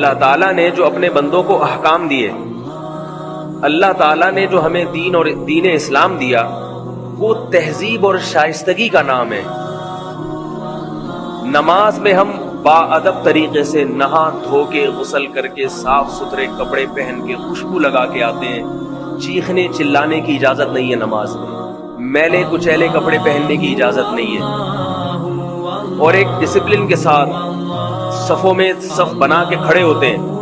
اللہ تعالیٰ نے جو اپنے بندوں کو احکام دیے، اللہ تعالیٰ نے جو ہمیں دین اور دین اسلام دیا، وہ تہذیب اور شائستگی کا نام ہے۔ نماز میں ہم با ادب طریقے سے نہا دھو کے غسل کر کے صاف ستھرے کپڑے پہن کے خوشبو لگا کے آتے ہیں۔ چیخنے چلانے کی اجازت نہیں ہے نماز میں، میلے کچیلے کپڑے پہننے کی اجازت نہیں ہے، اور ایک ڈسپلن کے ساتھ صفوں میں صف بنا کے کھڑے ہوتے ہیں۔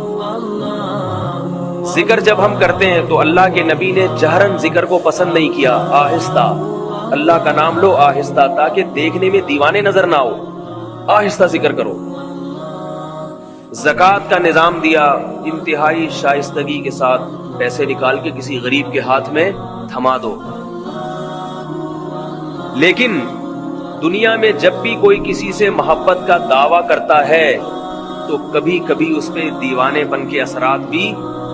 ذکر جب ہم کرتے ہیں تو اللہ کے نبی نے جہرن ذکر کو پسند نہیں کیا، آہستہ اللہ کا نام لو، آہستہ، تاکہ دیکھنے میں دیوانے نظر نہ ہو، آہستہ ذکر کرو۔ زکوٰۃ کا نظام دیا، انتہائی شائستگی کے ساتھ پیسے نکال کے کسی غریب کے ہاتھ میں تھما دو۔ لیکن دنیا میں جب بھی کوئی کسی سے محبت کا دعویٰ کرتا ہے تو کبھی کبھی اس پہ دیوانے پن کے اثرات بھی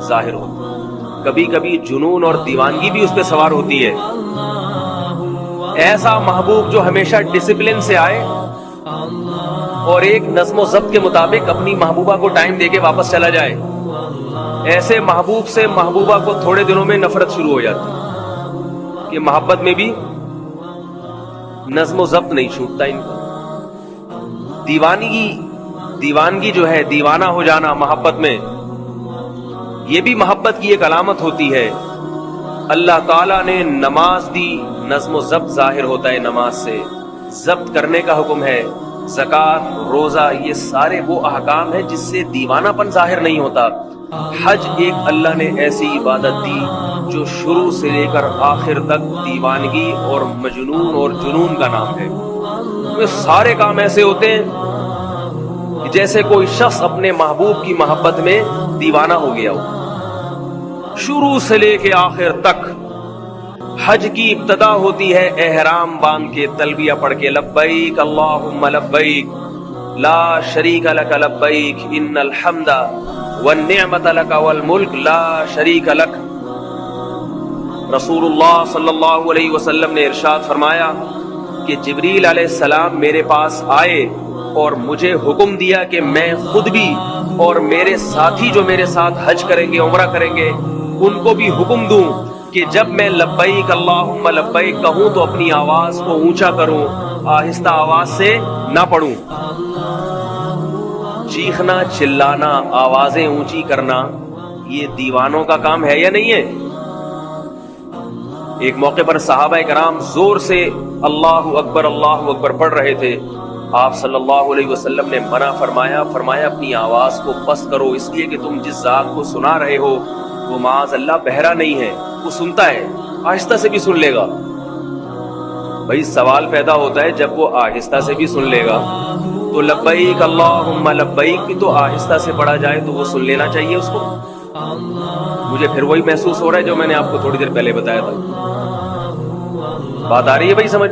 ظاہر ہوتے، کبھی کبھی جنون اور دیوانگی بھی اس پہ سوار ہوتی ہے۔ ایسا محبوب جو ہمیشہ ڈسپلن سے آئے اور ایک نظم و ضبط کے مطابق اپنی محبوبہ کو ٹائم دے کے واپس چلا جائے، ایسے محبوب سے محبوبہ کو تھوڑے دنوں میں نفرت شروع ہو جاتی کہ محبت میں بھی نظم و ضبط نہیں چھوٹتا ان کو۔ دیوانگی جو ہے، دیوانہ ہو جانا محبت میں، یہ بھی محبت کی ایک علامت ہوتی ہے۔ اللہ تعالیٰ نے نماز دی، نظم و ضبط ظاہر ہوتا ہے نماز سے، ضبط کرنے کا حکم ہے۔ زکوٰۃ، روزہ، یہ سارے وہ احکام ہیں جس سے دیوانہ پن ظاہر نہیں ہوتا۔ حج ایک اللہ نے ایسی عبادت دی جو شروع سے لے کر آخر تک دیوانگی اور مجنون اور جنون کا نام ہے۔ یہ سارے کام ایسے ہوتے ہیں کہ جیسے کوئی شخص اپنے محبوب کی محبت میں دیوانہ ہو گیا ہو، شروع سے لے کے آخر تک۔ حج کی ابتدا ہوتی ہے احرام باندھ کے، تلبیہ پڑھ کے، لبیک اللہم لبیک لا شریک لک لبیک ان الحمد والنعمت لک والملک لا شریک لک۔ رسول اللہ صلی اللہ علیہ وسلم نے ارشاد فرمایا کہ جبریل علیہ السلام میرے پاس آئے اور مجھے حکم دیا کہ میں خود بھی اور میرے ساتھی جو میرے ساتھ حج کریں گے، عمرہ کریں گے، ان کو بھی حکم دوں کہ جب میں لبیک اللہم لبیک کہوں تو اپنی آواز کو اونچا کروں، آہستہ آواز سے نہ پڑھوں۔ چیخنا چلانا، آوازیں اونچی کرنا، یہ دیوانوں کا کام ہے یا نہیں ہے؟ ایک موقع پر صحابہ کرام زور سے اللہ اکبر پڑھ رہے تھے، آپ صلی اللہ علیہ وسلم نے منع فرمایا اپنی آواز کو پست کرو، اس لیے کہ تم جس ذات کو سنا رہے ہو وہ معاذ اللہ بہرا نہیں ہے، وہ سنتا ہے، آہستہ سے بھی سن لے گا۔ بھائی سوال پیدا ہوتا ہے، جب وہ آہستہ سے بھی سن لے گا تو لبیک اللہم لبیک بھی تو آہستہ سے پڑھا جائے تو وہ سن لینا چاہیے اس کو۔ مجھے پھر وہی محسوس ہو رہا ہے جو میں نے آپ کو تھوڑی دیر پہلے بتایا تھا۔ بات آ رہی ہے بھائی سمجھ؟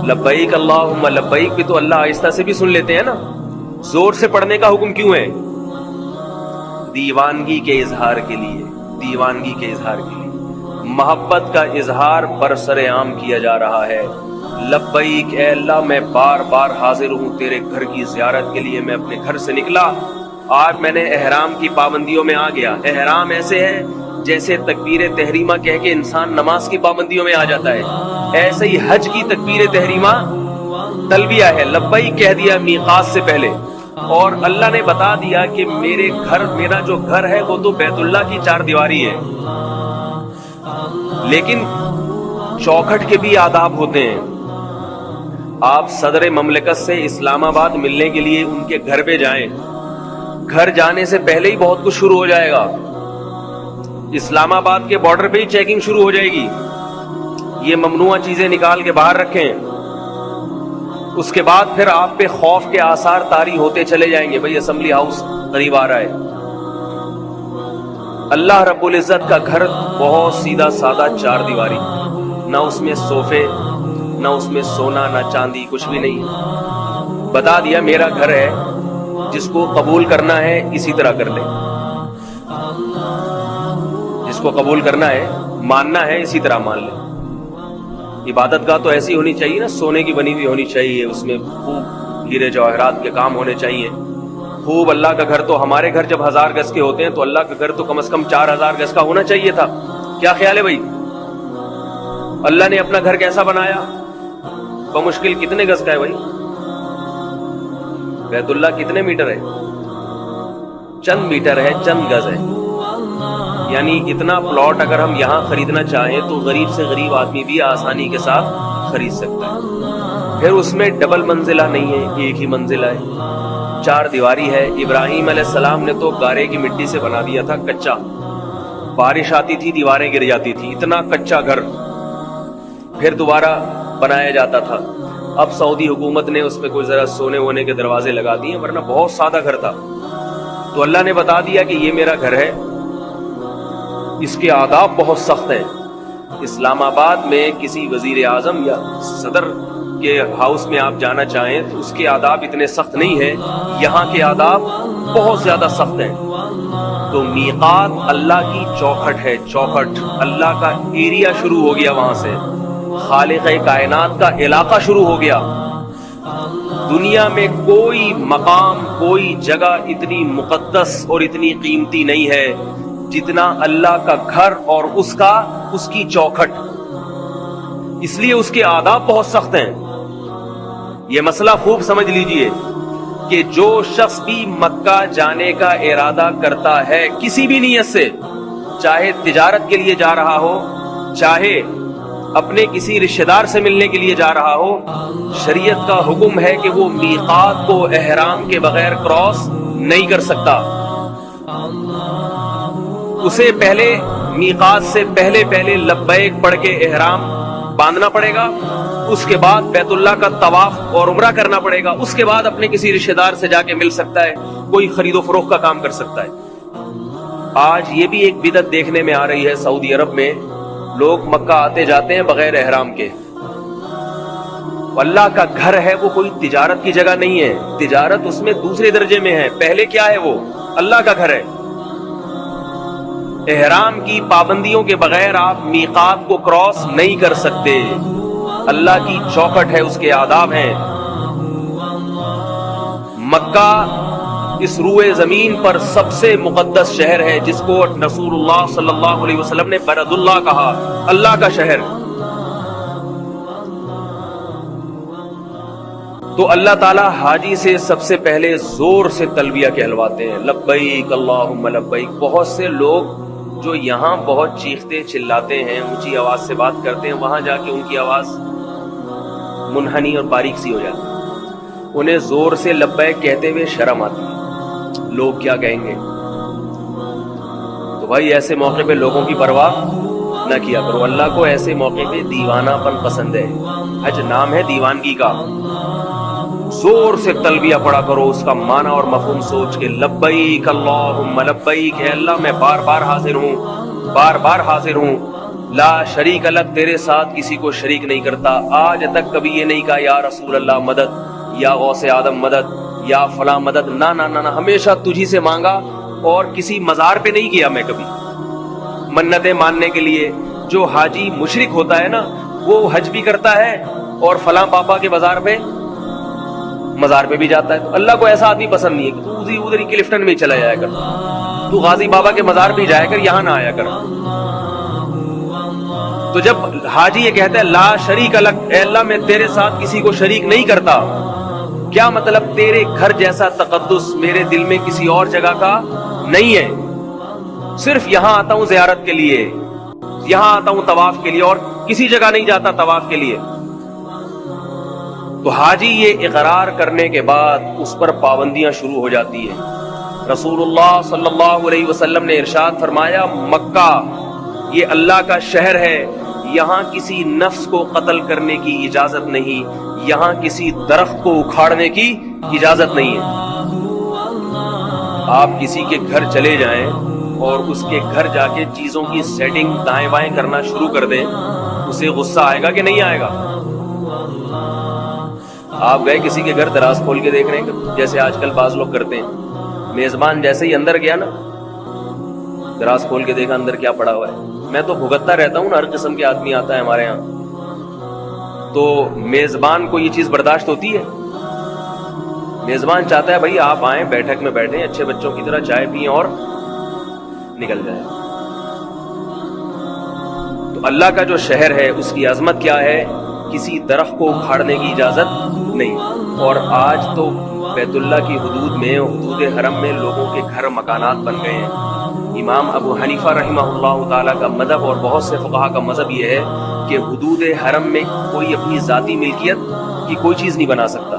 لبیک اللہم لبیک بھی تو اللہ آہستہ سے بھی سن لیتے ہیں نا، زور سے پڑھنے کا حکم کیوں ہے؟ دیوانگی کے اظہار کے لیے، دیوانگی کے اظہار کے لیے، محبت کا اظہار برسر عام کیا جا رہا ہے۔ لبیک اے اللہ، میں بار بار حاضر ہوں تیرے گھر کی زیارت کے لیے، میں اپنے گھر سے نکلا، آج میں نے احرام کی پابندیوں میں آ گیا۔ احرام ایسے ہے جیسے تکبیر تحریمہ کہہ کے انسان نماز کی پابندیوں میں آ جاتا ہے، ایسے ہی حج کی تکبیر تحریمہ تلبیہ ہے، لبیک کہہ دیا میقات سے پہلے، اور اللہ نے بتا دیا کہ میرا جو گھر ہے وہ تو بیت اللہ کی 4 دیواری ہے، لیکن چوکھٹ کے بھی آداب ہوتے ہیں۔ آپ صدر مملکت سے اسلام آباد ملنے کے لیے ان کے گھر پہ جائیں، گھر جانے سے پہلے ہی بہت کچھ شروع ہو جائے گا، اسلام آباد کے بارڈر پہ ہی چیکنگ شروع ہو جائے گی، یہ ممنوع چیزیں نکال کے باہر رکھیں۔ اس کے بعد پھر آپ پہ خوف کے آثار طاری ہوتے چلے جائیں گے، بھئی اسمبلی ہاؤس قریب آ رہا ہے۔ اللہ رب العزت کا گھر بہت سیدھا سادہ 4 دیواری، نہ اس میں صوفے، نہ اس میں سونا، نہ چاندی، کچھ بھی نہیں۔ بتا دیا میرا گھر ہے، جس کو قبول کرنا ہے اسی طرح کر لے، جس کو قبول کرنا ہے، ماننا ہے، اسی طرح مان لے۔ عبادت گاہ تو ایسی ہونی چاہیے نا، سونے کی بنی ہوئی ہونی چاہیے، اس میں خوب ہیرے جواہرات کے کام ہونے چاہیے، خوب اللہ کا گھر تو ہمارے گھر جب 1000 گز کے ہوتے ہیں تو اللہ کا گھر تو کم از کم 4000 گز کا ہونا چاہیے تھا. کیا خیال ہے بھائی؟ اللہ نے اپنا گھر کیسا بنایا؟ بمشکل کتنے گز کا ہے بھائی؟ بیت اللہ کتنے میٹر ہے؟ چند میٹر ہے، چند گز ہے. یعنی اتنا پلاٹ اگر ہم یہاں خریدنا چاہیں تو غریب سے غریب آدمی بھی آسانی کے ساتھ خرید سکتا ہے. پھر اس میں ڈبل منزلہ نہیں ہے، ایک ہی منزلہ ہے، 4 دیواری ہے. ابراہیم علیہ السلام نے تو گارے کی مٹی سے بنا دیا تھا کچا. بارش آتی تھی دیواریں گر جاتی تھی، اتنا کچا گھر پھر دوبارہ بنایا جاتا تھا. اب سعودی حکومت نے اس میں کوئی ذرا سونے وونے کے دروازے لگا دیے، ورنہ بہت سادہ گھر تھا. تو اللہ نے بتا دیا کہ یہ میرا گھر ہے، اس کے آداب بہت سخت ہیں. اسلام آباد میں کسی وزیر اعظم یا صدر کے ہاؤس میں آپ جانا چاہیں تو اس کے آداب اتنے سخت نہیں ہیں، یہاں کے آداب بہت زیادہ سخت ہیں. تو میقات اللہ کی چوکھٹ ہے، چوکھٹ اللہ کا ایریا شروع ہو گیا، وہاں سے خالق کائنات کا علاقہ شروع ہو گیا. دنیا میں کوئی مقام، کوئی جگہ اتنی مقدس اور اتنی قیمتی نہیں ہے جتنا اللہ کا گھر اور اس کی چوکھٹ. اس لیے اس کے آداب بہت سخت ہیں. یہ مسئلہ خوب سمجھ لیجئے کہ جو شخص بھی مکہ جانے کا ارادہ کرتا ہے کسی بھی نیت سے، چاہے تجارت کے لیے جا رہا ہو، چاہے اپنے کسی رشتہ دار سے ملنے کے لیے جا رہا ہو، شریعت کا حکم ہے کہ وہ میقات کو احرام کے بغیر کراس نہیں کر سکتا. اسے پہلے میقات سے پہلے لبیک پڑھ کے احرام باندھنا پڑے گا، اس کے بعد بیت اللہ کا طواف اور عمرہ کرنا پڑے گا، اس کے بعد اپنے کسی رشتہ دار سے جا کے مل سکتا ہے، کوئی خرید و فروخت کا کام کر سکتا ہے. آج یہ بھی ایک بدعت دیکھنے میں آ رہی ہے، سعودی عرب میں لوگ مکہ آتے جاتے ہیں بغیر احرام کے. اللہ کا گھر ہے، وہ کوئی تجارت کی جگہ نہیں ہے. تجارت اس میں دوسرے درجے میں ہے، پہلے کیا ہے؟ وہ اللہ کا گھر ہے. احرام کی پابندیوں کے بغیر آپ میقات کو کراس نہیں کر سکتے. اللہ کی چوکھٹ ہے، اس کے آداب ہیں. مکہ اس روئے زمین پر سب سے مقدس شہر ہے، جس کو رسول اللہ صلی اللہ علیہ وسلم نے بلد اللہ کہا، اللہ کا شہر. تو اللہ تعالیٰ حاجی سے سب سے پہلے زور سے تلبیہ کہلواتے ہیں، لبیک اللہم لبیک. بہت سے لوگ جو یہاں بہت چیختے چلاتے ہیں، اونچی آواز سے بات کرتے ہیں، وہاں جا کے ان کی آواز منحنی اور باریک سی ہو جاتی ہے. انہیں زور سے لبیک کہتے ہوئے شرم آتی ہے، لوگ کیا کہیں گے. تو بھائی ایسے موقع پہ لوگوں کی پرواہ نہ کیا کرو. اللہ کو ایسے موقع پہ دیوانہ پن پسند ہے. حج نام ہے دیوانگی کا. زور سے تلبیہ پڑھا کرو، اس کا معنی اور مفہوم سوچ کے. لبیک اللہم لبیک، اے اللہ میں بار بار حاضر ہوں، بار بار حاضر ہوں. لا شریک لک، تیرے ساتھ کسی کو شریک نہیں کرتا. آج تک کبھی یہ نہیں کہا یا رسول اللہ مدد، یا غوث آدم مدد، یا فلاں مدد. نہ نہ نہ، ہمیشہ تجھی سے مانگا، اور کسی مزار پہ نہیں کیا میں کبھی منتیں ماننے کے لیے. جو حاجی مشرک ہوتا ہے نا، وہ حج بھی کرتا ہے اور فلاں پاپا کے مزار پہ بھی جاتا ہے. تو اللہ کو ایسا آدمی پسند نہیں ہے کہ تو ادھر ہی کلفٹن میں چلا جایا کر، تو غازی بابا کے مزار پہ جایا کر، یہاں نہ آیا کر. تو جب حاجی یہ کہتا ہے لا شریک لک، اے اللہ میں تیرے ساتھ کسی کو شریک نہیں کرتا، کیا مطلب؟ تیرے گھر جیسا تقدس میرے دل میں کسی اور جگہ کا نہیں ہے. صرف یہاں آتا ہوں زیارت کے لیے، یہاں آتا ہوں طواف کے لیے، اور کسی جگہ نہیں جاتا طواف کے لیے. تو حاجی یہ اقرار کرنے کے بعد اس پر پابندیاں شروع ہو جاتی ہیں. رسول اللہ صلی اللہ علیہ وسلم نے ارشاد فرمایا، مکہ یہ اللہ کا شہر ہے، یہاں کسی نفس کو قتل کرنے کی اجازت نہیں، یہاں کسی درخت کو اکھاڑنے کی اجازت نہیں ہے. آپ کسی کے گھر چلے جائیں اور اس کے گھر جا کے چیزوں کی سیٹنگ دائیں بائیں کرنا شروع کر دیں، اسے غصہ آئے گا کہ نہیں آئے گا؟ آپ گئے کسی کے گھر، دراز کھول کے دیکھ رہے ہیں جیسے آج کل بعض لوگ کرتے ہیں. میزبان جیسے ہی اندر گیا نا، دراز کھول کے دیکھا اندر کیا پڑا ہوا ہے. میں تو بھگتتا رہتا ہوں نا، ہر قسم کے آدمی آتا ہے ہمارے یہاں، تو میزبان کو یہ چیز برداشت ہوتی ہے؟ میزبان چاہتا ہے بھائی آپ آئیں، بیٹھک میں بیٹھیں، اچھے بچوں کی طرح چائے پئیں اور نکل جائیں۔ تو اللہ کا جو شہر ہے اس کی عظمت کیا ہے؟ کسی درخت کو اکھاڑنے کی اجازت نہیں۔ اور آج تو بیت اللہ کی حدود میں، حدود حرم میں لوگوں کے گھر مکانات بن گئے ہیں۔ امام ابو حنیفہ رحمہ اللہ تعالیٰ کا مذہب اور بہت سے فقہا کا مذہب یہ ہے کہ حدود حرم میں کوئی اپنی ذاتی ملکیت کی کوئی چیز نہیں بنا سکتا۔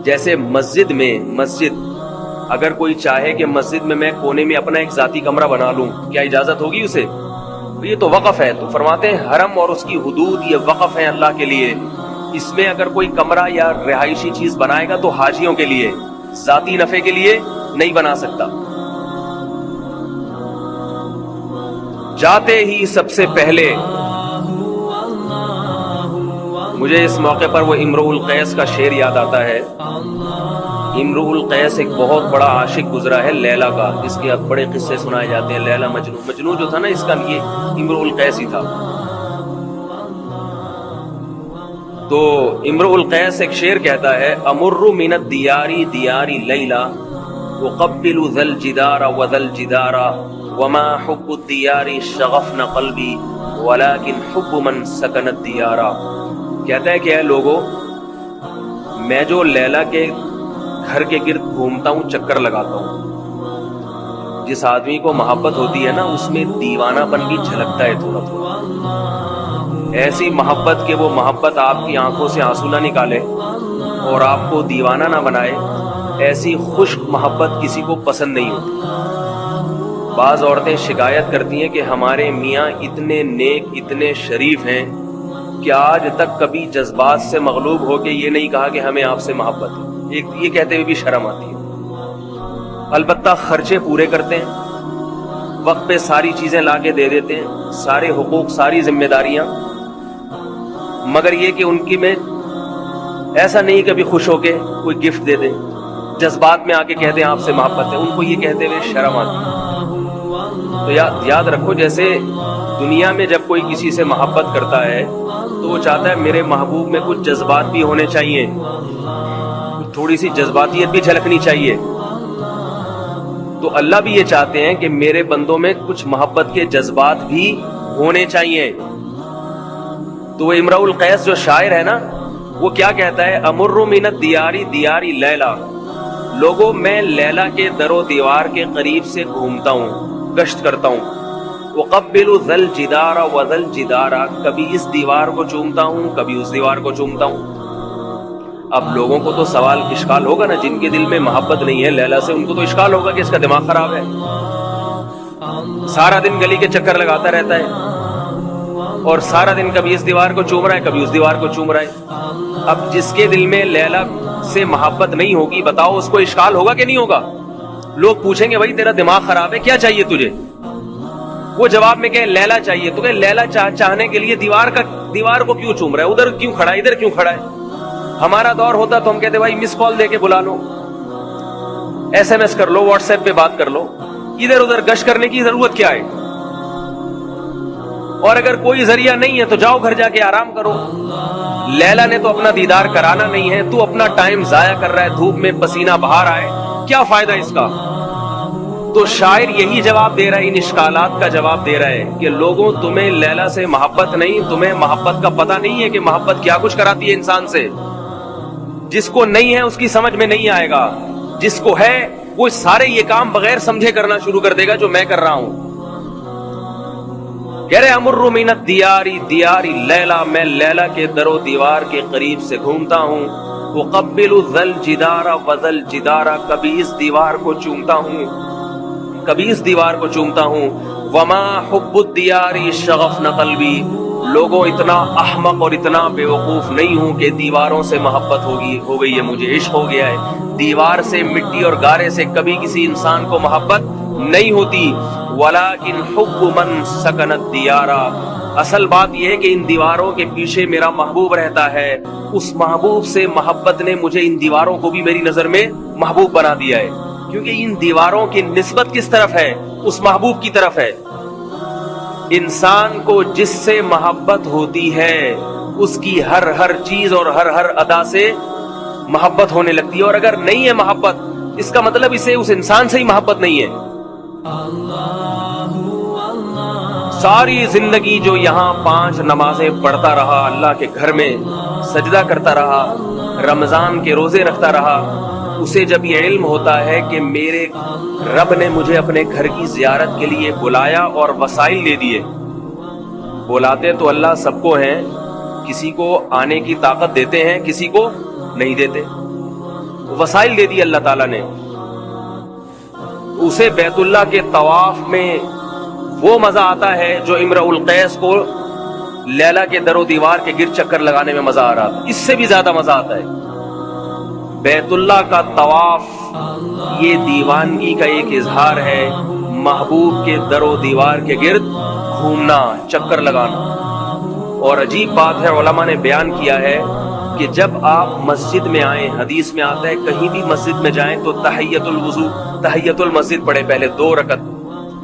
جیسے مسجد اگر کوئی چاہے کہ مسجد میں میں کونے میں اپنا ایک ذاتی کمرہ بنا لوں، کیا اجازت ہوگی اسے؟ یہ تو وقف ہے۔ تو فرماتے ہیں حرم اور اس کی حدود یہ وقف ہیں اللہ کے لیے، اس میں اگر کوئی کمرہ یا رہائشی چیز بنائے گا تو حاجیوں کے لیے، ذاتی نفع کے لیے نہیں بنا سکتا۔ جاتے ہی سب سے پہلے مجھے اس موقع پر وہ امرؤ القیس کا شعر یاد آتا ہے۔ امرؤ القیس ایک بہت بڑا عاشق گزرا ہے لیلا کا، جس کے اب بڑے قصے سنائے جاتے ہیں۔ لیلا مجنون جو تھا نا، اس کا یہ امرؤ القیس ہی تھا۔ تو امرؤ القیس ایک شعر کہتا ہے: امر من الدیار دیار لیلا اقبل ذا الجدار وذا الجدار وما حب الدیار شغفن قلبی ولكن حب من سکن الدیار۔ کہتا ہے کہ اے لوگو، میں جو لیلا کے گھر کے گرد گھومتا ہوں، چکر لگاتا ہوں، جس آدمی کو محبت ہوتی ہے نا، اس میں دیوانہ پن بھی جھلکتا ہے تھوڑا تھوڑا۔ ایسی محبت کہ وہ محبت آپ کی آنکھوں سے آنسو نہ نکالے اور آپ کو دیوانہ نہ بنائے، ایسی خشک محبت کسی کو پسند نہیں ہوتی۔ بعض عورتیں شکایت کرتی ہیں کہ ہمارے میاں اتنے نیک، اتنے شریف ہیں کہ آج تک کبھی جذبات سے مغلوب ہو کے یہ نہیں کہا کہ ہمیں آپ سے محبت ہے۔ یہ کہتے ہوئے بھی شرم آتی ہے۔ البتہ خرچے پورے کرتے ہیں، وقت پہ ساری چیزیں لا کے دے دیتے ہیں، سارے حقوق، ساری ذمہ داریاں، مگر یہ کہ ان کی میں ایسا نہیں کبھی خوش ہو کے کوئی گفٹ دے دیں، جذبات میں آ کے کہتے ہیں آپ سے محبت ہے، ان کو یہ کہتے ہوئے شرم آتی ہے۔ تو یاد رکھو، جیسے دنیا میں جب کوئی کسی سے محبت کرتا ہے تو وہ چاہتا ہے میرے محبوب میں کچھ جذبات بھی ہونے چاہیے، تھوڑی سی جذباتیت بھی جھلکنی چاہیے۔ تو اللہ بھی یہ چاہتے ہیں کہ میرے بندوں میں کچھ محبت کے جذبات بھی ہونے چاہیے۔ تو وہ امرؤ القیس جو شاعر ہے نا، وہ کیا کہتا ہے؟ امر من الدیار دیار لیلا، لوگوں میں لیلا کے در و دیوار کے قریب سے گھومتا ہوں، گشت کرتا ہوں۔ اقبل ذا الجدار وذا الجدار، کبھی اس دیوار کو چومتا ہوں، کبھی اس دیوار کو چومتا ہوں۔ اب لوگوں کو تو سوال اشکال ہوگا نا، جن کے دل میں محبت نہیں ہے لیلا سے، ان کو تو اشکال ہوگا کہ اس کا دماغ خراب ہے، سارا دن گلی کے چکر لگاتا رہتا ہے اور سارا دن کبھی اس دیوار کو چوم رہا ہے، کبھی اس دیوار کو چوم رہا ہے۔ اب جس کے دل میں لیلا سے محبت نہیں ہوگی، بتاؤ اس کو اشکال ہوگا کہ نہیں ہوگا؟ لوگ پوچھیں گے بھائی تیرا دماغ خراب ہے، کیا چاہیے تجھے؟ وہ جواب میں کہ لیلا چاہیے۔ تو کہ لیلا چاہنے کے لیے دیوار کو کیوں چوم رہا ہے؟ ادھر کیوں کھڑا ہے، ادھر کیوں کھڑا ہے؟ ہمارا دور ہوتا تو ہم کہتے بھائی مس کال دے کے بلا لو، ایس ایم ایس کر لو، واٹس ایپ پہ بات کر لو، ادھر ادھر گشت کرنے کی ضرورت کیا ہے؟ اور اگر کوئی ذریعہ نہیں ہے تو جاؤ گھر جا کے آرام کرو۔ لیلا نے تو اپنا دیدار کرانا نہیں ہے، تو اپنا ٹائم ضائع کر رہا ہے، دھوپ میں پسینہ بہا رہا ہے، کیا فائدہ اس کا؟ تو شاعر یہی جواب دے رہا ہے، ان اشکالات کا جواب دے رہا ہے کہ لوگوں، تمہیں لیلا سے محبت نہیں، تمہیں محبت کا پتہ نہیں ہے کہ محبت کیا کچھ کراتی ہے انسان سے۔ جس کو نہیں ہے اس کی سمجھ میں نہیں آئے گا، جس کو ہے وہ سارے یہ کام بغیر سمجھے کرنا شروع کر دے گا جو میں کر رہا ہوں۔ کہہ رہے امر من الدیار دیار لیلا، میں لیلا کے در و دیوار کے قریب سے گھومتا ہوں۔ اقبل ذا الجدار وذا الجدار، کبھی اس دیوار کو چومتا ہوں، کبھی اس دیوار کو چومتا ہوں۔ وما حب الدیار شغفن قلبی، لوگوں اتنا احمق اور اتنا بے وقوف نہیں ہوں کہ دیواروں سے محبت ہو گئی ہے، مجھے عشق ہو گیا ہے۔ دیوار سے، مٹی اور گارے سے کبھی کسی انسان کو محبت نہیں ہوتی۔ ولیکن حب من سکن الدیار، اصل بات یہ ہے کہ ان دیواروں کے پیچھے میرا محبوب رہتا ہے، اس محبوب سے محبت نے مجھے ان دیواروں کو بھی میری نظر میں محبوب بنا دیا ہے، کیونکہ ان دیواروں کی نسبت کس طرف ہے؟ اس محبوب کی طرف ہے۔ انسان کو جس سے محبت ہوتی ہے اس کی ہر چیز اور ہر ادا سے محبت ہونے لگتی ہے, اور اگر نہیں ہے محبت اس کا مطلب اسے اس انسان سے ہی محبت نہیں ہے. ساری زندگی جو یہاں 5 نمازیں پڑھتا رہا, اللہ کے گھر میں سجدہ کرتا رہا, رمضان کے روزے رکھتا رہا, اسے جب یہ علم ہوتا ہے کہ میرے رب نے مجھے اپنے گھر کی زیارت کے لیے بلایا اور وسائل دے دیے, بلاتے تو اللہ سب کو ہیں, کسی کو آنے کی طاقت دیتے ہیں, کسی کو نہیں دیتے, وسائل دے دی اللہ تعالیٰ نے, اسے بیت اللہ کے طواف میں وہ مزہ آتا ہے جو امرؤ القیس کو لیلا کے در و دیوار کے گرد چکر لگانے میں مزہ آ رہا تھا, اس سے بھی زیادہ مزہ آتا ہے. بیت اللہ کا طواف یہ دیوانگی کا ایک اظہار ہے, محبوب کے در و دیوار کے گرد گھومنا, چکر لگانا. اور عجیب بات ہے, علماء نے بیان کیا ہے کہ جب آپ مسجد میں آئیں, حدیث میں آتا ہے کہیں بھی مسجد میں جائیں تو تحیت الوضو, تحیت المسجد پڑھے پہلے 2 رکعت,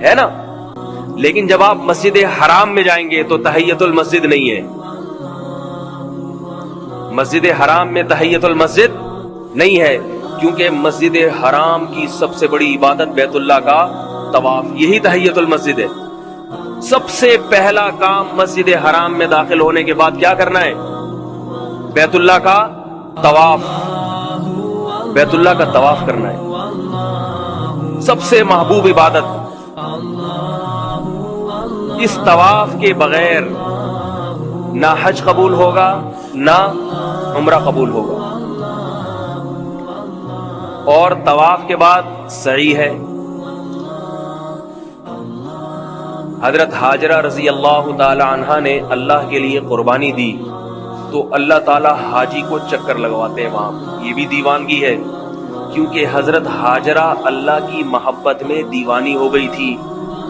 ہے نا. لیکن جب آپ مسجد حرام میں جائیں گے تو تحیت المسجد نہیں ہے, مسجد حرام میں تحیت المسجد نہیں ہے, کیونکہ مسجد حرام کی سب سے بڑی عبادت بیت اللہ کا طواف, یہی تحیت المسجد ہے. سب سے پہلا کام مسجد حرام میں داخل ہونے کے بعد کیا کرنا ہے؟ بیت اللہ کا طواف, بیت اللہ کا طواف کرنا ہے, سب سے محبوب عبادت. اس طواف کے بغیر نہ حج قبول ہوگا نہ عمرہ قبول ہوگا. اور طواف کے بعد سعی ہے. حضرت ہاجرہ رضی اللہ تعالی عنہا نے اللہ کے لیے قربانی دی تو اللہ تعالی حاجی کو چکر لگواتے ہیں وہاں. یہ بھی دیوانگی ہے, کیونکہ حضرت ہاجرہ اللہ کی محبت میں دیوانی ہو گئی تھی.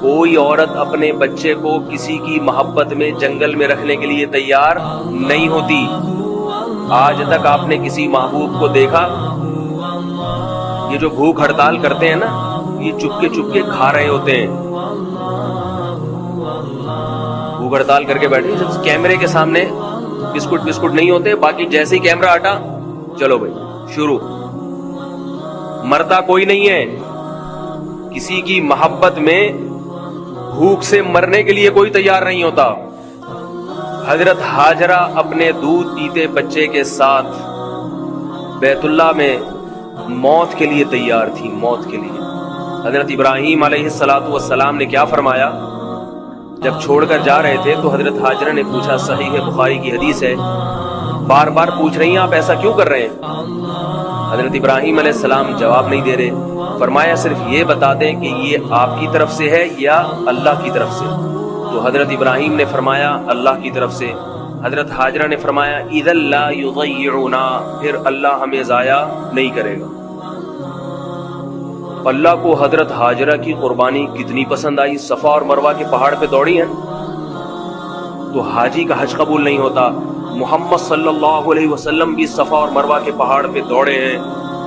کوئی عورت اپنے بچے کو کسی کی محبت میں جنگل میں رکھنے کے لیے تیار نہیں ہوتی. آج تک آپ نے کسی محبوب کو دیکھا؟ یہ جو بھوک ہڑتال کرتے ہیں نا, یہ چپ کے کھا رہے ہوتے ہیں, بھوک ہڑتال کر کے بیٹھے, جب کیمرے کے سامنے بسکٹ نہیں ہوتے, باقی جیسے ہی کیمرہ ہٹا چلو بھائی شروع. مرتا کوئی نہیں ہے, کسی کی محبت میں بھوک سے مرنے کے لیے کوئی تیار نہیں ہوتا. حضرت ہاجرہ اپنے دودھ پیتے بچے کے ساتھ بیت اللہ میں موت کے لیے تیار تھی, موت کے لیے. حضرت ابراہیم علیہ السلام نے کیا فرمایا جب چھوڑ کر جا رہے تھے؟ تو حضرت ہاجرہ نے پوچھا, صحیح بخاری کی حدیث ہے, بار بار پوچھ رہی ہیں آپ ایسا کیوں کر رہے ہیں؟ حضرت ابراہیم علیہ السلام جواب نہیں دے رہے. فرمایا صرف یہ بتا دیں کہ یہ آپ کی طرف سے ہے یا اللہ کی طرف سے. تو حضرت ابراہیم نے فرمایا اللہ کی طرف سے. حضرت ہاجرہ نے فرمایا اذا لا یضیعنا, پھر اللہ ہمیں ضائع نہیں کرے گا. اللہ کو حضرت ہاجرہ کی قربانی کتنی پسند آئی. صفا اور مروہ کے پہاڑ پہ دوڑی ہیں تو حاجی کا حج قبول نہیں ہوتا. محمد صلی اللہ علیہ وسلم بھی صفا اور مروہ کے پہاڑ پہ دوڑے ہیں,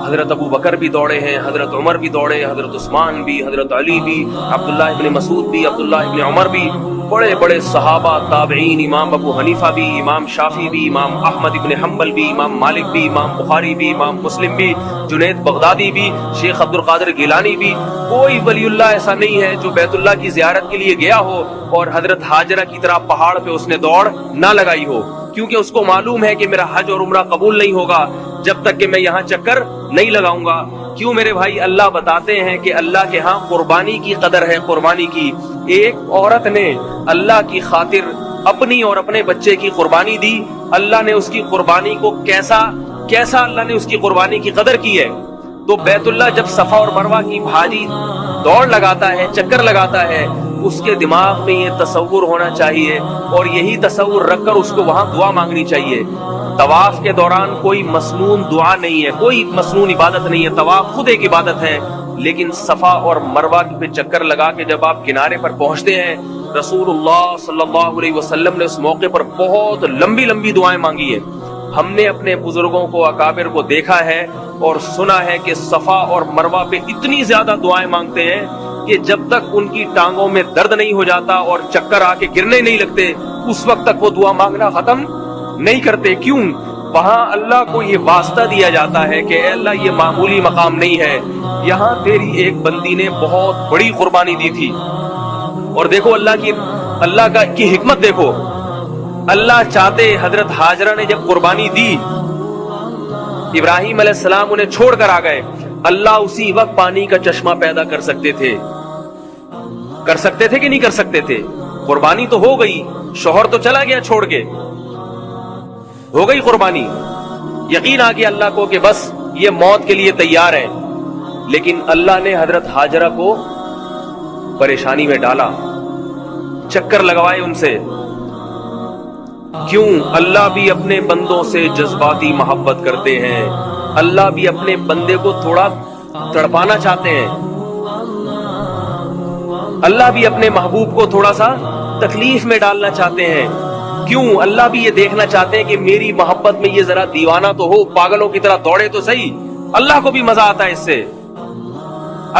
حضرت ابو بکر بھی دوڑے ہیں, حضرت عمر بھی دوڑے, حضرت عثمان بھی, حضرت علی بھی, عبداللہ ابن مسعود بھی, عبداللہ ابن عمر بھی, بڑے بڑے صحابہ, تابعین, امام ابو حنیفہ بھی, امام شافعی بھی, امام احمد ابن حنبل بھی, امام مالک بھی, امام بخاری بھی, امام مسلم بھی, جنید بغدادی بھی, شیخ عبد القادر گیلانی بھی. کوئی ولی اللہ ایسا نہیں ہے جو بیت اللہ کی زیارت کے لیے گیا ہو اور حضرت ہاجرہ کی طرح پہاڑ پہ اس نے دوڑ نہ لگائی ہو, کیونکہ اس کو معلوم ہے کہ میرا حج اور عمرہ قبول نہیں ہوگا جب تک کہ میں یہاں چکر نہیں لگاؤں گا. کیوں میرے بھائی؟ اللہ بتاتے ہیں کہ اللہ کے ہاں قربانی کی قدر ہے. قربانی کی, ایک عورت نے اللہ کی خاطر اپنی اور اپنے بچے کی قربانی دی, اللہ نے اس کی قربانی کو کیسا اللہ نے اس کی قربانی کی قدر کی ہے. تو بیت اللہ جب صفا اور مروہ کی حاجی دوڑ لگاتا ہے, چکر لگاتا ہے, اس کے دماغ میں یہ تصور ہونا چاہیے اور یہی تصور رکھ کر اس کو وہاں دعا مانگنی چاہیے. طواف کے دوران کوئی مسنون دعا نہیں ہے, کوئی مسنون عبادت نہیں ہے. طواف خود ایک عبادت ہے, لیکن صفا اور مروہ پہ چکر لگا کے جب آپ کنارے پر پہنچتے ہیں, رسول اللہ صلی اللہ علیہ وسلم نے اس موقع پر بہت لمبی لمبی دعائیں مانگی ہیں. ہم نے اپنے بزرگوں کو, اکابر کو دیکھا ہے اور سنا ہے کہ صفا اور مروہ پہ اتنی زیادہ دعائیں مانگتے ہیں کہ جب تک ان کی ٹانگوں میں درد نہیں ہو جاتا اور چکر آ کے گرنے نہیں لگتے, اس وقت تک وہ دعا مانگنا ختم نہیں کرتے. کیوں؟ وہاں اللہ کو یہ واسطہ دیا جاتا ہے کہ اے اللہ یہ معمولی مقام نہیں ہے، یہاں تیری ایک بندی نے بہت بڑی قربانی دی تھی۔ اور دیکھو اللہ کی حکمت دیکھو، اللہ چاہتے حضرت ہاجرہ نے جب قربانی دی، ابراہیم علیہ السلام انہیں چھوڑ کر آ گئے، اللہ اسی وقت پانی کا چشمہ پیدا کر سکتے تھے کہ نہیں کر سکتے تھے؟ قربانی تو ہو گئی، شوہر تو چلا گیا چھوڑ کے، ہو گئی قربانی، یقین آ گیا اللہ کو کہ بس یہ موت کے لیے تیار ہے، لیکن اللہ نے حضرت ہاجرہ کو پریشانی میں ڈالا، چکر لگوائے ان سے۔ کیوں؟ اللہ بھی اپنے بندوں سے جذباتی محبت کرتے ہیں، اللہ بھی اپنے بندے کو تھوڑا تڑپانا چاہتے ہیں، اللہ بھی اپنے محبوب کو تھوڑا سا تکلیف میں ڈالنا چاہتے ہیں۔ کیوں؟ اللہ بھی یہ دیکھنا چاہتے ہیں کہ میری محبت میں یہ ذرا دیوانہ تو ہو، پاگلوں کی طرح دوڑے تو صحیح، اللہ کو بھی مزہ آتا ہے اس سے،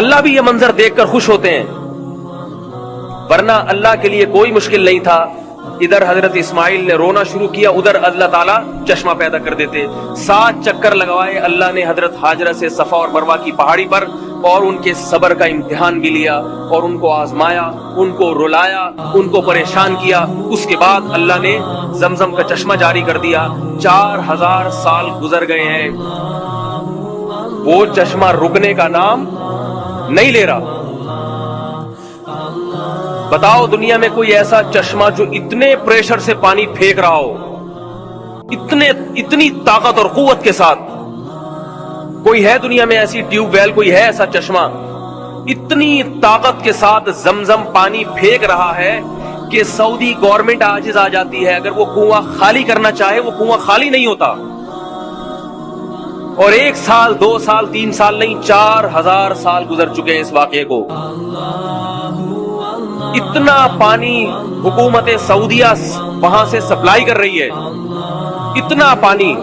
اللہ بھی یہ منظر دیکھ کر خوش ہوتے ہیں۔ ورنہ اللہ کے لیے کوئی مشکل نہیں تھا، ادھر حضرت اسماعیل نے رونا شروع کیا، ادھر اللہ تعالیٰ چشمہ پیدا کر دیتے۔ 7 چکر لگوائے اللہ نے حضرت ہاجرہ سے صفا اور مروہ کی پہاڑی پر، اور ان کے صبر کا امتحان بھی لیا، اور ان کو آزمایا، ان کو رلایا، ان کو پریشان کیا۔ اس کے بعد اللہ نے زمزم کا چشمہ جاری کر دیا۔ 4000 سال گزر گئے ہیں، وہ چشمہ رکنے کا نام نہیں لے رہا۔ بتاؤ دنیا میں کوئی ایسا چشمہ جو اتنے پریشر سے پانی پھینک رہا ہو، اتنی طاقت اور قوت کے ساتھ؟ کوئی ہے دنیا میں ایسی ٹیوب ویل، کوئی ہے ایسا چشمہ اتنی طاقت کے ساتھ زمزم پانی پھینک رہا ہے کہ سعودی گورنمنٹ عاجز آ جاتی ہے، اگر وہ کنواں خالی کرنا چاہے وہ کنواں خالی نہیں ہوتا؟ اور 1 سال 2 سال 3 سال نہیں، 4000 سال گزر چکے ہیں اس واقعے کو۔ اتنا پانی حکومت سعودیہ وہاں سے سپلائی کر رہی ہے، اتنا پانی،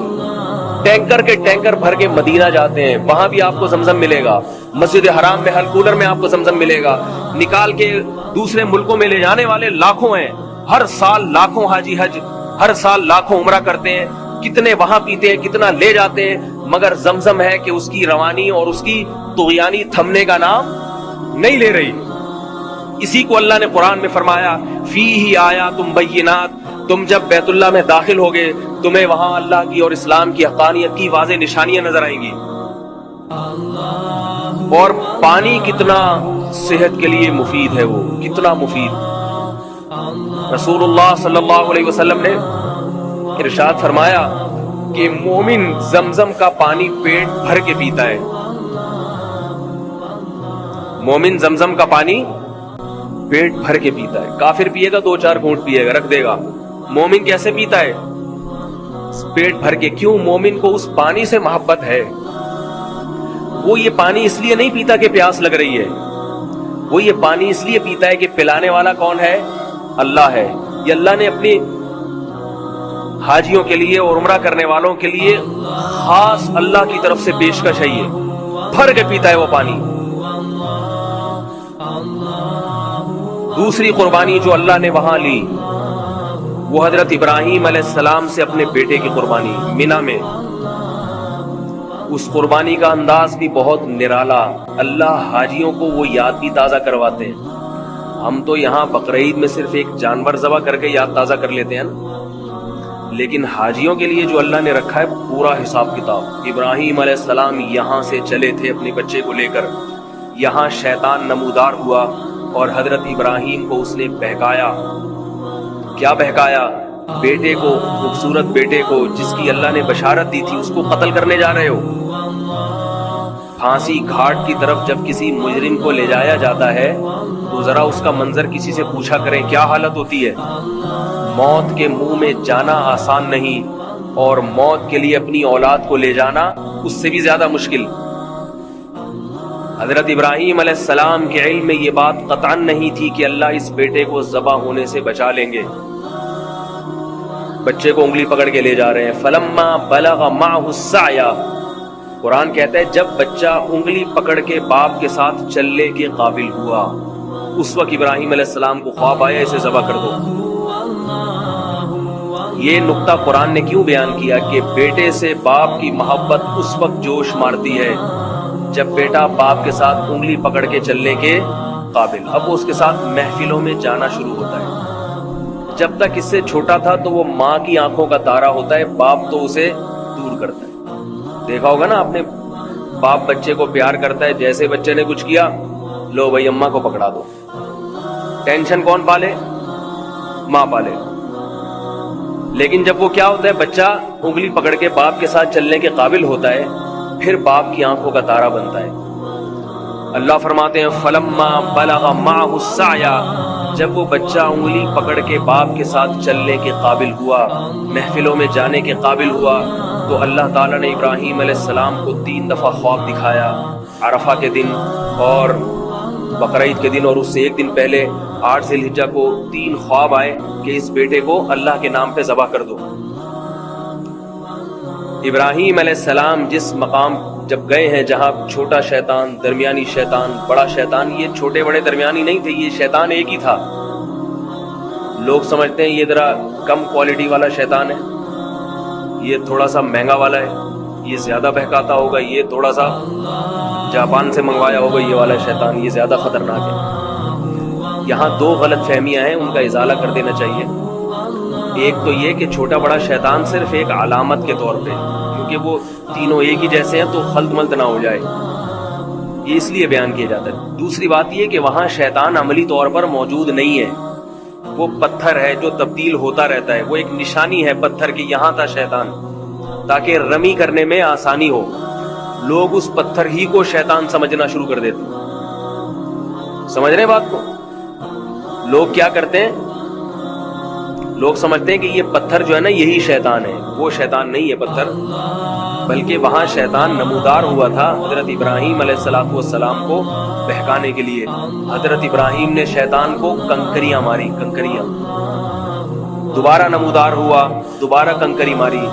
ٹینکر کے ٹینکر بھر کے مدینہ جاتے ہیں، وہاں بھی آپ کو زمزم ملے گا، مسجد حرام میں ہر کولر میں آپ کو زمزم ملے گا، نکال کے دوسرے ملکوں میں لے جانے والے لاکھوں ہیں، ہر سال لاکھوں حاجی حج، ہر سال لاکھوں عمرہ کرتے ہیں، کتنے وہاں پیتے ہیں، کتنا لے جاتے ہیں، مگر زمزم ہے کہ اس کی روانی اور اس کی طغیانی تھمنے کا نام نہیں لے رہی۔ اسی کو اللہ نے قرآن میں فرمایا، فیہ آیات بینات، تم جب بیت اللہ میں داخل ہوگے تمہیں وہاں اللہ کی اور اسلام کی حقانیت کی واضح نشانیاں نظر آئیں گی۔ اور پانی کتنا صحت کے لیے مفید ہے، وہ کتنا مفید۔ رسول اللہ صلی اللہ علیہ وسلم نے ارشاد فرمایا کہ مومن زمزم کا پانی پیٹ بھر کے پیتا ہے، مومن زمزم کا پانی پیٹ بھر کے پیتا ہے۔ کافر پیے گا 2-4 گھونٹ پیے گا، رکھ دے گا، مومن کیسے پیتا ہے؟ پیٹ بھر کے۔ کیوں؟ مومن کو اس پانی سے محبت ہے، وہ یہ پانی اس لیے نہیں پیتا کہ پیاس لگ رہی ہے، وہ یہ پانی اس لیے پیتا ہے کہ پلانے والا کون ہے؟ اللہ ہے۔ یہ اللہ نے اپنی حاجیوں کے لیے اور عمرہ کرنے والوں کے لیے خاص اللہ کی طرف سے پیشکش ہے، یہ بھر کے پیتا ہے وہ پانی۔ دوسری قربانی جو اللہ نے وہاں لی وہ حضرت ابراہیم علیہ السلام سے اپنے بیٹے کی قربانی مینا میں۔ اس قربانی کا انداز بھی بہت نرالا، اللہ حاجیوں کو وہ یاد بھی تازہ کرواتے ہیں۔ ہم تو یہاں بقرعید میں صرف ایک جانور ذبح کر کے یاد تازہ کر لیتے ہیں نا، لیکن حاجیوں کے لیے جو اللہ نے رکھا ہے پورا حساب کتاب۔ ابراہیم علیہ السلام یہاں سے چلے تھے اپنے بچے کو لے کر، یہاں شیطان نمودار ہوا اور حضرت ابراہیم کو اس نے بہکایا۔ کیا بہکایا؟ بیٹے کو، خوبصورت بیٹے کو جس کی اللہ نے بشارت دی تھی، اس کو قتل کرنے جا رہے ہو۔ پھانسی گھاٹ کی طرف جب کسی مجرم کو لے جایا جاتا ہے تو ذرا اس کا منظر کسی سے پوچھا کریں کیا حالت ہوتی ہے۔ موت کے منہ میں جانا آسان نہیں، اور موت کے لیے اپنی اولاد کو لے جانا اس سے بھی زیادہ مشکل۔ حضرت ابراہیم علیہ السلام کے علم میں یہ بات قطعاً نہیں تھی کہ اللہ اس بیٹے کو ذبح ہونے سے بچا لیں گے۔ بچے کو انگلی پکڑ کے لے جا رہے ہیں۔ فلما بلغ معه السعی، قرآن کہتا ہے جب بچہ انگلی پکڑ کے باپ کے ساتھ چلنے کے قابل ہوا، اس وقت ابراہیم علیہ السلام کو خواب آیا اسے ذبح کر دو۔ یہ نقطہ قرآن نے کیوں بیان کیا کہ بیٹے سے باپ کی محبت اس وقت جوش مارتی ہے جب بیٹا باپ کے ساتھ انگلی پکڑ کے چلنے کے قابل، اب وہ اس کے ساتھ محفلوں میں جانا شروع ہوتا ہے۔ جب تک اس سے چھوٹا تھا تو وہ ماں کی آنکھوں کا تارا ہوتا ہے، باپ تو اسے دور کرتا ہے۔ دیکھا ہوگا نا آپ نے، باپ بچے کو پیار کرتا ہے، جیسے بچے نے کچھ کیا لو بھائی اماں کو پکڑا دو، ٹینشن کون پالے؟ ماں پالے۔ لیکن جب وہ کیا ہوتا ہے، بچہ انگلی پکڑ کے باپ کے ساتھ چلنے کے قابل ہوتا ہے، پھر باپ کی آنکھوں کا تارا بنتا ہے۔ اللہ فرماتے ہیں فلما بلغ معه السعي، جب وہ بچہ انگلی پکڑ کے باپ کے ساتھ چلنے کے قابل ہوا، محفلوں میں جانے کے قابل ہوا، تو اللہ تعالیٰ نے ابراہیم علیہ السلام کو 3 دفعہ خواب دکھایا، عرفہ کے دن اور بقرعید کے دن، اور اس سے ایک دن پہلے 8 ذی الحجہ کو 3 خواب آئے کہ اس بیٹے کو اللہ کے نام پہ ذبح کر دو۔ ابراہیم علیہ السلام جس مقام جب گئے ہیں جہاں چھوٹا شیطان، درمیانی شیطان، بڑا شیطان، یہ چھوٹے بڑے درمیانی نہیں تھے، یہ شیطان ایک ہی تھا۔ لوگ سمجھتے ہیں یہ ذرا کم کوالٹی والا شیطان ہے، یہ تھوڑا سا مہنگا والا ہے، یہ زیادہ بہکاتا ہوگا، یہ تھوڑا سا جاپان سے منگوایا ہوگا یہ والا شیطان، یہ زیادہ خطرناک ہے۔ یہاں 2 غلط فہمیاں ہیں، ان کا ازالہ کر دینا چاہیے۔ ایک تو یہ کہ چھوٹا بڑا شیطان صرف ایک علامت کے طور پہ، کیونکہ وہ تینوں ایک ہی جیسے ہیں تو خلط ملط نہ ہو جائے، یہ اس لیے بیان کیا جاتا ہے۔ دوسری بات یہ کہ وہاں شیطان عملی طور پر موجود نہیں ہے، وہ پتھر ہے جو تبدیل ہوتا رہتا ہے، وہ ایک نشانی ہے پتھر کی، یہاں تھا شیطان تاکہ رمی کرنے میں آسانی ہو۔ لوگ اس پتھر ہی کو شیطان سمجھنا شروع کر دیتے ہیں۔ سمجھ رہے ہیں بات کو؟ لوگ کیا کرتے ہیں، لوگ سمجھتے ہیں کہ یہ پتھر جو ہے نا یہی شیطان ہے، وہ شیطان نہیں ہے پتھر، بلکہ وہاں شیطان نمودار ہوا تھا حضرت ابراہیم علیہ السلام کو بہکانے کے لیے۔ حضرت ابراہیم نے شیطان کو کنکریاں ماری، کنکریاں، دوبارہ نمودار ہوا، دوبارہ کنکری ماری،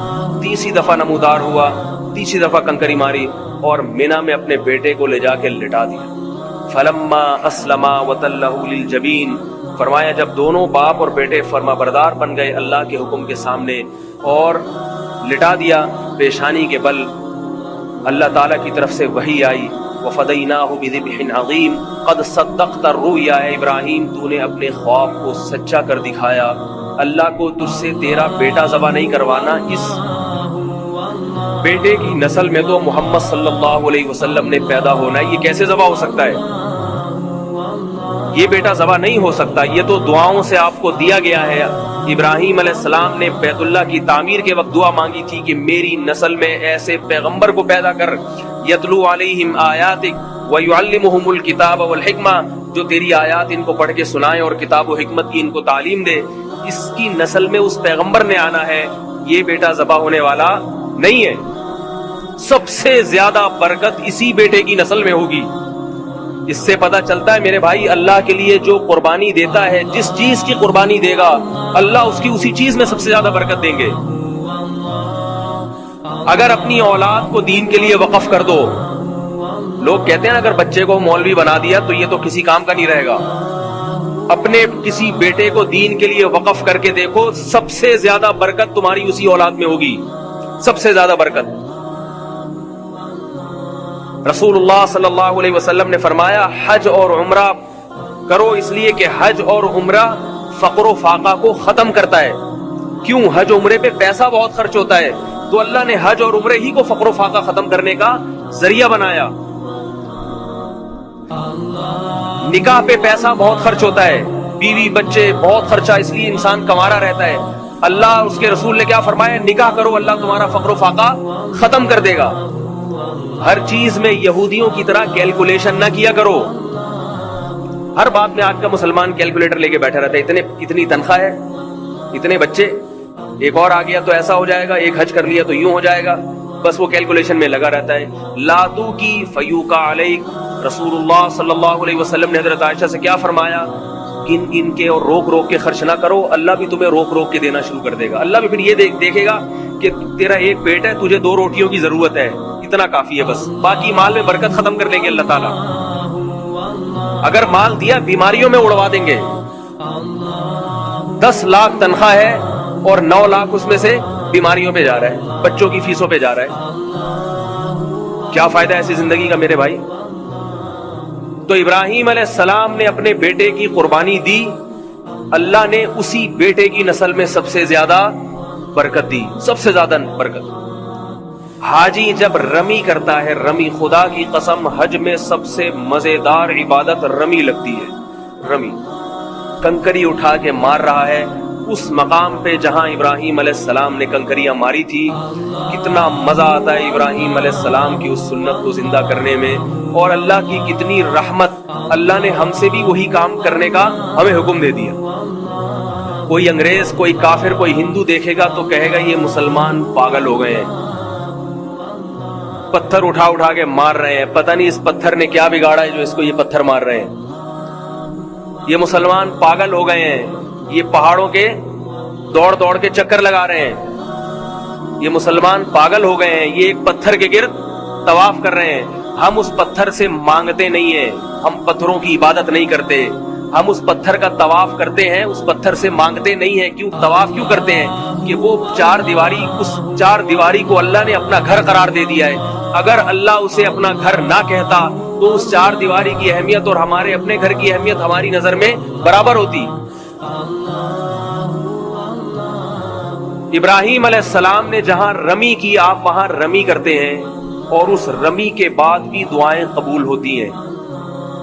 تیسری دفعہ نمودار ہوا، تیسری دفعہ کنکری ماری، اور مینا میں اپنے بیٹے کو لے جا کے لٹا دیا۔ فلما اسلما وتلہ للجبین، فرمایا جب دونوں باپ اور بیٹے فرما بردار بن گئے اللہ کے حکم کے سامنے اور لٹا دیا پیشانی کے بل، اللہ تعالیٰ کی طرف سے وحی آئی، وَفَدَيْنَاهُ بِذِبْحٍ عَظِيمٍ قَدْ صَدَّقْتَ الرُّؤْيَا، اے ابراہیم تو نے اپنے خواب کو سچا کر دکھایا، اللہ کو تجھ سے تیرا بیٹا ذبح نہیں کروانا۔ اس بیٹے کی نسل میں تو محمد صلی اللہ علیہ وسلم نے پیدا ہونا ہے، یہ کیسے ذبح ہو سکتا ہے؟ یہ بیٹا ذبح نہیں ہو سکتا، یہ تو دعاؤں سے آپ کو دیا گیا ہے۔ ابراہیم علیہ السلام نے بیت اللہ کی تعمیر کے وقت دعا مانگی تھی کہ میری نسل میں ایسے پیغمبر کو پیدا کر، یتلو علیہم آیاتک ویعلمہم الکتاب والحکمہ، جو تیری آیات ان کو پڑھ کے سنائے اور کتاب و حکمت کی ان کو تعلیم دے۔ اس کی نسل میں اس پیغمبر نے آنا ہے، یہ بیٹا ذبح ہونے والا نہیں ہے۔ سب سے زیادہ برکت اسی بیٹے کی نسل میں ہوگی۔ اس سے پتہ چلتا ہے میرے بھائی، اللہ کے لیے جو قربانی دیتا ہے، جس چیز کی قربانی دے گا اللہ اس کی اسی چیز میں سب سے زیادہ برکت دیں گے۔ اگر اپنی اولاد کو دین کے لیے وقف کر دو، لوگ کہتے ہیں اگر بچے کو مولوی بنا دیا تو یہ تو کسی کام کا نہیں رہے گا، اپنے کسی بیٹے کو دین کے لیے وقف کر کے دیکھو، سب سے زیادہ برکت تمہاری اسی اولاد میں ہوگی، سب سے زیادہ برکت۔ رسول اللہ صلی اللہ علیہ وسلم نے فرمایا حج اور عمرہ کرو، اس لیے کہ حج اور عمرہ فقر و فاقہ کو ختم کرتا ہے۔ کیوں؟ حج عمرے پہ پیسہ بہت خرچ ہوتا ہے، تو اللہ نے حج اور عمرے ہی کو فقر و فاقہ ختم کرنے کا ذریعہ بنایا۔ نکاح پہ پیسہ بہت خرچ ہوتا ہے، بیوی بچے بہت خرچہ، اس لیے انسان کمارا رہتا ہے۔ اللہ اس کے رسول نے کیا فرمایا؟ نکاح کرو، اللہ تمہارا فقر و فاقہ ختم کر دے گا۔ ہر چیز میں یہودیوں کی طرح کیلکولیشن نہ کیا کرو۔ ہر بات میں آج کا مسلمان کیلکولیٹر لے کے بیٹھا رہتا ہے، اتنی تنخواہ ہے، اتنے بچے، ایک اور آ گیا تو ایسا ہو جائے گا، ایک حج کر لیا تو یوں ہو جائے گا، بس وہ کیلکولیشن میں لگا رہتا ہے۔ لاتو کی فیوکا علیک، رسول اللہ صلی اللہ علیہ وسلم نے حضرت عائشہ سے کیا فرمایا؟ گن گن کے اور روک روک کے خرچ نہ کرو، اللہ بھی تمہیں روک روک کے دینا شروع کر دے گا۔ اللہ بھی پھر یہ دیکھے گا کہ تیرا ایک پیٹ ہے، تجھے 2 روٹیوں کی ضرورت ہے، اتنا کافی ہے بس، باقی مال میں برکت ختم کر دیں گے اللہ تعالیٰ۔ اگر مال دیا بیماریوں میں اڑوا دیں گے۔ 10 لاکھ تنخواہ ہے، اور 9 لاکھ اس میں سے بیماریوں پہ جا رہا ہے, بچوں کی فیسوں پہ جا رہا ہے. کیا فائدہ ایسی زندگی کا میرے بھائی؟ تو ابراہیم علیہ السلام نے اپنے بیٹے کی قربانی دی, اللہ نے اسی بیٹے کی نسل میں سب سے زیادہ برکت دی, سب سے زیادہ برکت. حاجی جب رمی کرتا ہے, رمی, خدا کی قسم حج میں سب سے مزیدار عبادت رمی لگتی ہے. رمی, کنکری اٹھا کے مار رہا ہے اس مقام پہ جہاں ابراہیم علیہ السلام نے کنکریاں ماری تھی. کتنا مزہ آتا ہے ابراہیم علیہ السلام کی اس سنت کو زندہ کرنے میں, اور اللہ کی کتنی رحمت, اللہ نے ہم سے بھی وہی کام کرنے کا ہمیں حکم دے دیا. کوئی انگریز, کوئی کافر, کوئی ہندو دیکھے گا تو کہے گا یہ مسلمان پاگل ہو گئے ہیں, پتھر اٹھا اٹھا کے مار رہے ہیں, پتہ نہیں اس پتھر نے کیا بگاڑا ہے جو اس کو یہ پتھر مار رہے ہیں, یہ مسلمان پاگل ہو گئے ہیں, یہ پہاڑوں کے دوڑ دوڑ کے چکر لگا رہے ہیں, یہ مسلمان پاگل ہو گئے ہیں, یہ ایک پتھر کے گرد طواف کر رہے ہیں. ہم اس پتھر سے مانگتے نہیں ہیں, ہم پتھروں کی عبادت نہیں کرتے, ہم اس پتھر کا طواف کرتے ہیں, اس پتھر سے مانگتے نہیں ہیں. کیوں طواف کیوں کرتے ہیں؟ کہ وہ چار دیواری, اس چار دیواری کو اللہ نے اپنا گھر قرار دے دیا ہے. اگر اللہ اسے اپنا گھر نہ کہتا تو اس چار دیواری کی اہمیت اور ہمارے اپنے گھر کی اہمیت ہماری نظر میں برابر ہوتی. ابراہیم علیہ السلام نے جہاں رمی کی, آپ وہاں رمی کرتے ہیں, اور اس رمی کے بعد بھی دعائیں قبول ہوتی ہیں.